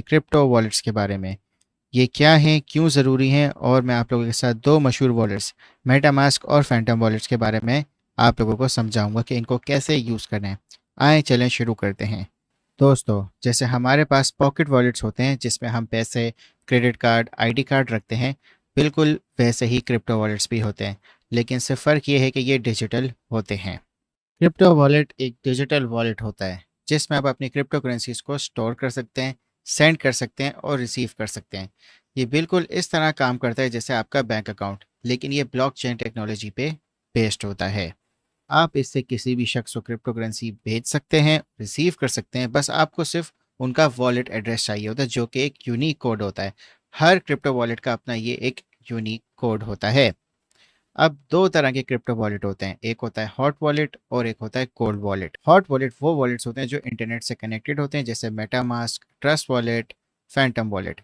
Crypto wallets के बारे में। ये क्या हैं, क्यों ज़रूरी हैं, और मैं आप लोगों के साथ दो मशहूर वॉलेट्स मेटामास्क और फैंटम वॉलेट्स के बारे में आप लोगों को समझाऊंगा कि इनको कैसे यूज़ करना है। आए चलें शुरू करते हैं। दोस्तों, जैसे हमारे पास पॉकेट वॉलेट्स होते हैं जिसमें हम पैसे, क्रेडिट कार्ड, आईडी कार्ड रखते हैं, बिल्कुल वैसे ही क्रिप्टो वॉलेट्स भी होते हैं, लेकिन सिर्फ फ़र्क ये है कि ये डिजिटल होते हैं। क्रिप्टो वॉलेट एक डिजिटल वॉलेट होता है जिसमें आप अपनी क्रिप्टो करेंसीज को स्टोर कर सकते हैं, सेंड कर सकते हैं और रिसीव कर सकते हैं। ये बिल्कुल इस तरह काम करता है जैसे आपका बैंक अकाउंट, लेकिन ये ब्लॉकचेन टेक्नोलॉजी पे बेस्ड होता है। आप इससे किसी भी शख्स को क्रिप्टो करेंसी भेज सकते हैं, रिसीव कर सकते हैं, बस आपको सिर्फ उनका वॉलेट एड्रेस चाहिए होता है जो कि एक यूनिक कोड होता है। हर क्रिप्टो वॉलेट का अपना ये एक यूनिक कोड होता है। अब दो तरह के क्रिप्टो वॉलेट होते हैं, एक होता है हॉट वॉलेट और एक होता है कोल्ड वॉलेट। हॉट वॉलेट वो वॉलेट्स होते हैं जो इंटरनेट से कनेक्टेड होते हैं, जैसे MetaMask, trust wallet, Phantom wallet.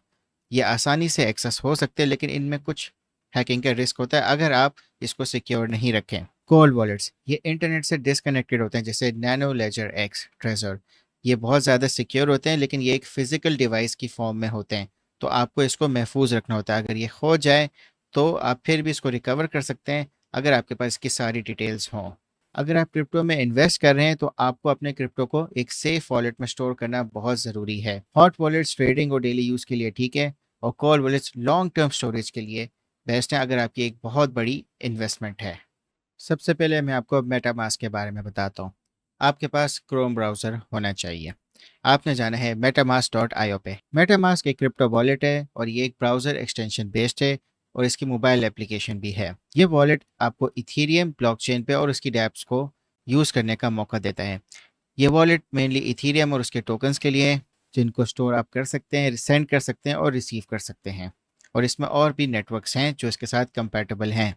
ये आसानी से एक्सेस हो सकते हैं, लेकिन इनमें कुछ हैकिंग का रिस्क होता है अगर आप इसको सिक्योर नहीं रखें। कोल्ड वॉलेट्स ये इंटरनेट से डिसकनेक्टेड होते हैं, जैसे नैनो लेजर एक्स, ट्रेजर। ये बहुत ज़्यादा सिक्योर होते हैं, लेकिन ये एक फिजिकल डिवाइस की फॉर्म में होते हैं, तो आपको इसको महफूज रखना होता है। अगर ये खो जाए तो आप फिर भी इसको रिकवर कर सकते हैं अगर आपके पास इसकी सारी डिटेल्स हों। अगर आप क्रिप्टो में इन्वेस्ट कर रहे हैं तो आपको अपने क्रिप्टो को एक सेफ वॉलेट में स्टोर करना बहुत ज़रूरी है। हॉट वॉलेट्स ट्रेडिंग और डेली यूज़ के लिए ठीक है, और cold wallets long term storage के लिए बेस्ट है अगर आपकी एक बहुत बड़ी इन्वेस्टमेंट है। सबसे पहले मैं आपको मेटामास्क के बारे में बताता हूँ। आपके पास क्रोम ब्राउज़र होना चाहिए। आपने जाना है metamask.io पे। मेटामास्क एक क्रिप्टो वॉलेट है और ये एक ब्राउज़र एक्सटेंशन बेस्ड है और इसकी मोबाइल एप्लीकेशन भी है। ये वॉलेट आपको इथीरियम ब्लॉकचेन पे और उसकी डैप्स को यूज़ करने का मौका देता है। ये वॉलेट मेनली इथीरियम और उसके टोकन्स के लिए है, जिनको स्टोर आप कर सकते हैं, सेंड कर सकते हैं और रिसीव कर सकते हैं। और इसमें और भी नेटवर्क्स हैं जो इसके साथ कंपैटिबल हैं।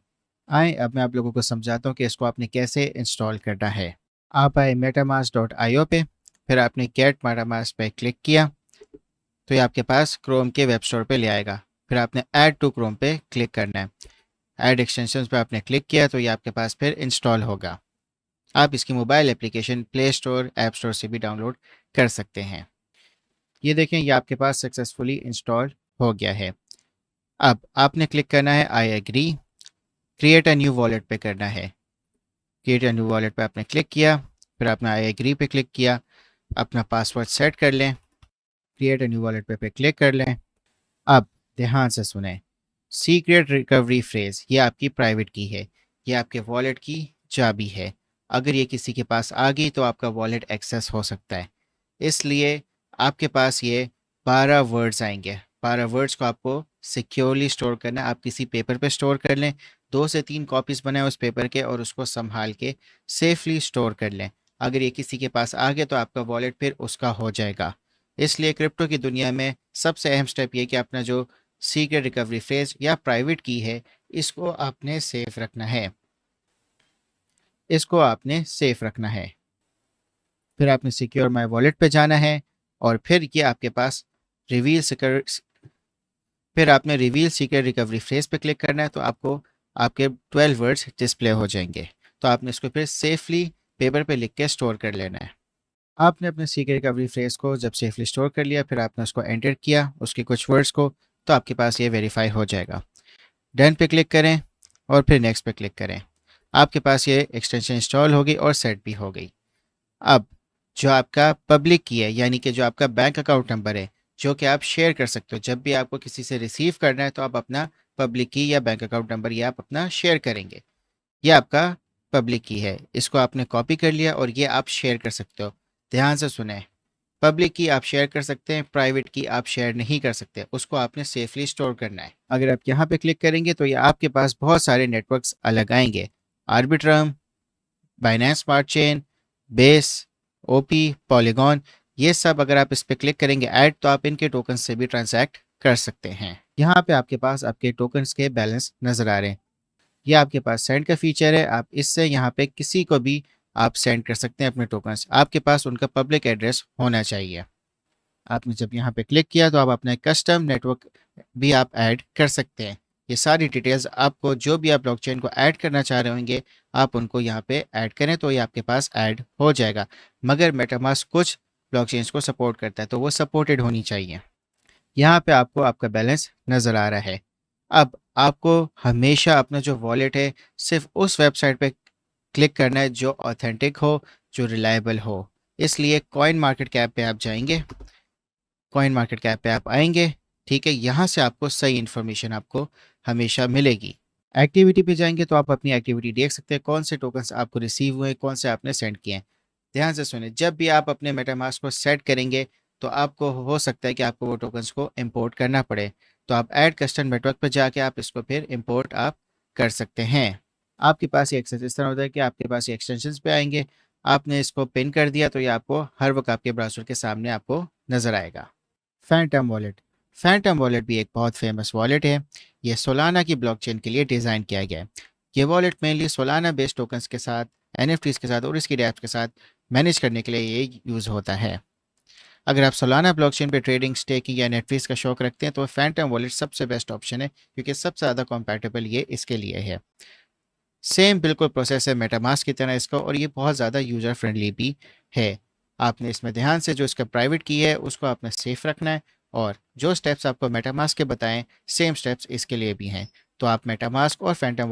आए अब मैं आप लोगों को समझाता हूँ कि इसको आपने कैसे इंस्टॉल करना है। आप आए metamask.io पे, फिर आपने गेट metamask पे क्लिक किया तो ये आपके पास क्रोम के वेब स्टोर पे ले आएगा। फिर आपने ऐड टू क्रोम पे क्लिक करना है। ऐड एक्सटेंशंस पे आपने क्लिक किया तो ये आपके पास फिर इंस्टॉल होगा। आप इसकी mobile application play store, app store से भी डाउनलोड कर सकते हैं। ये देखें, ये आपके पास सक्सेसफुली इंस्टॉल हो गया है। अब आपने क्लिक करना है I agree, create a new wallet पे करना है। क्रिएट अ न्यू वॉलेट पे आपने क्लिक किया, फिर आपने आई एग्री पे क्लिक किया, अपना पासवर्ड सेट कर लें, क्रिएट अ न्यू वॉलेट पे क्लिक कर लें। अब ध्यान से सुने, सीक्रेट रिकवरी फ्रेज ये आपकी प्राइवेट की है, ये आपके वॉलेट की चाबी है। अगर ये किसी के पास आ गई तो आपका वॉलेट एक्सेस हो सकता है, इसलिए आपके पास ये 12 वर्ड्स आएंगे। 12 वर्ड्स को आपको सिक्योरली स्टोर करना है। आप किसी पेपर पे स्टोर कर लें, 2 से 3 कॉपीज़ बनाएं उस पेपर के और उसको संभाल के सेफली स्टोर कर लें। अगर ये किसी के पास आ गया तो आपका वॉलेट फिर उसका हो जाएगा। इसलिए क्रिप्टो की दुनिया में सबसे अहम स्टेप ये कि अपना जो सीक्रेट रिकवरी फ्रेज या प्राइवेट की है, इसको आपने सेफ रखना है। इसको आपने सेफ रखना है। फिर आपने सिक्योर माई वॉलेट पे जाना है और फिर ये आपके पास रिवील सिक्योर, फिर आपने रिवील सीक्रेट रिकवरी फ्रेज पे क्लिक करना है तो आपको आपके 12 वर्ड्स डिस्प्ले हो जाएंगे। तो आपने इसको फिर सेफली पेपर पे लिख के स्टोर कर लेना है। आपने अपने सीक्रेट रिकवरी फ्रेज को जब सेफली स्टोर कर लिया, फिर आपने उसको एंटर किया उसके कुछ वर्ड्स को, तो आपके पास ये वेरीफाई हो जाएगा। डन पे क्लिक करें और फिर नेक्स्ट पे क्लिक करें। आपके पास ये एक्सटेंशन इंस्टॉल हो गई और सेट भी हो गई। अब जो आपका पब्लिक की है, यानी कि जो आपका बैंक अकाउंट नंबर है, जो कि आप शेयर कर सकते हो, जब भी आपको किसी से रिसीव करना है तो आप अपना पब्लिक की या बैंक अकाउंट नंबर ये आप अपना शेयर करेंगे। ये आपका पब्लिक की है, इसको आपने कॉपी कर लिया और ये आप शेयर कर सकते हो। ध्यान से सुने, पब्लिक की आप शेयर कर सकते हैं, प्राइवेट की आप शेयर नहीं कर सकते, उसको आपने सेफली स्टोर करना है। अगर आप यहाँ पे क्लिक करेंगे तो ये आपके पास बहुत सारे नेटवर्क्स अलग आएंगे, Arbitrum, Binance smart chain, base, OP, polygon. ये सब अगर आप इस पर क्लिक करेंगे ऐड, तो आप इनके टोकन से भी ट्रांजैक्ट कर सकते हैं। यहाँ पे आपके पास आपके टोकन्स के बैलेंस नजर आ रहे हैं। ये आपके पास सेंड का फीचर है, आप इससे यहाँ पे किसी को भी आप सेंड कर सकते हैं अपने टोकन्स। आपके पास उनका पब्लिक एड्रेस होना चाहिए। आपने जब यहाँ पे क्लिक किया तो आप अपना कस्टम नेटवर्क भी आप ऐड कर सकते हैं। ये सारी डिटेल्स आपको, जो भी आप ब्लॉकचेन को ऐड करना चाह रहे होंगे, आप उनको यहाँ पे ऐड करें तो ये आपके पास ऐड हो जाएगा। मगर मेटामास्क कुछ ब्लॉकचेन्स को सपोर्ट करता है तो वो सपोर्टेड होनी चाहिए। यहाँ पे आपको आपका बैलेंस नज़र आ रहा है। अब आपको हमेशा अपना जो वॉलेट है सिर्फ उस वेबसाइट पे क्लिक करना है जो ऑथेंटिक हो, जो रिलायबल हो। इसलिए कॉइन मार्केट कैप पे आप जाएंगे, कॉइन मार्केट कैप पे आप आएंगे, ठीक है। यहाँ से आपको सही इन्फॉर्मेशन आपको हमेशा मिलेगी। एक्टिविटी पे जाएंगे तो आप अपनी एक्टिविटी देख सकते हैं, कौन से टोकन्स आपको रिसीव हुए, कौन से आपने सेंड किए हैं। ध्यान से सुने, जब भी आप अपने मेटामास्क को सेट करेंगे तो आपको हो सकता है कि आपको वो टोकन्स को इंपोर्ट करना पड़े। तो आप ऐड कस्टम नेटवर्क पर जाके आप इसको फिर इंपोर्ट आप कर सकते हैं। आपके पास ये एक्सेस इस तरह होता है कि आपके पास ये एक्सटेंशंस पे आएंगे, आपने इसको पिन कर दिया तो ये आपको हर वक्त आपके ब्राउज़र के सामने आपको नज़र आएगा। फैंटम वॉलेट, फैंटम वॉलेट भी एक बहुत फेमस वॉलेट है। ये सोलाना की ब्लॉकचेन के लिए डिज़ाइन किया गया है। ये wallet mainly Solana based tokens के साथ, एनएफटीज के साथ और इसकी डैप्स के साथ मैनेज करने के लिए ये यूज़ होता है। अगर आप सोलाना ब्लॉकचेन पे ट्रेडिंग, स्टेकिंग या नेटफ्लिक्स का शौक रखते हैं तो फैंटम वॉलेट सबसे बेस्ट ऑप्शन है, क्योंकि सबसे ज़्यादा कॉम्पैटिबल ये इसके लिए है। सेम बिल्कुल प्रोसेस है मेटामास्क की तरह इसका, और ये बहुत ज़्यादा यूज़र फ्रेंडली भी है। आपने इसमें ध्यान से जो इसका प्राइवेट की है उसको आपने सेफ रखना है, और जो स्टेप्स आपको मेटामास्क के बताएं सेम स्टेप्स इसके लिए भी हैं। तो आप मेटामास्क और फैंटम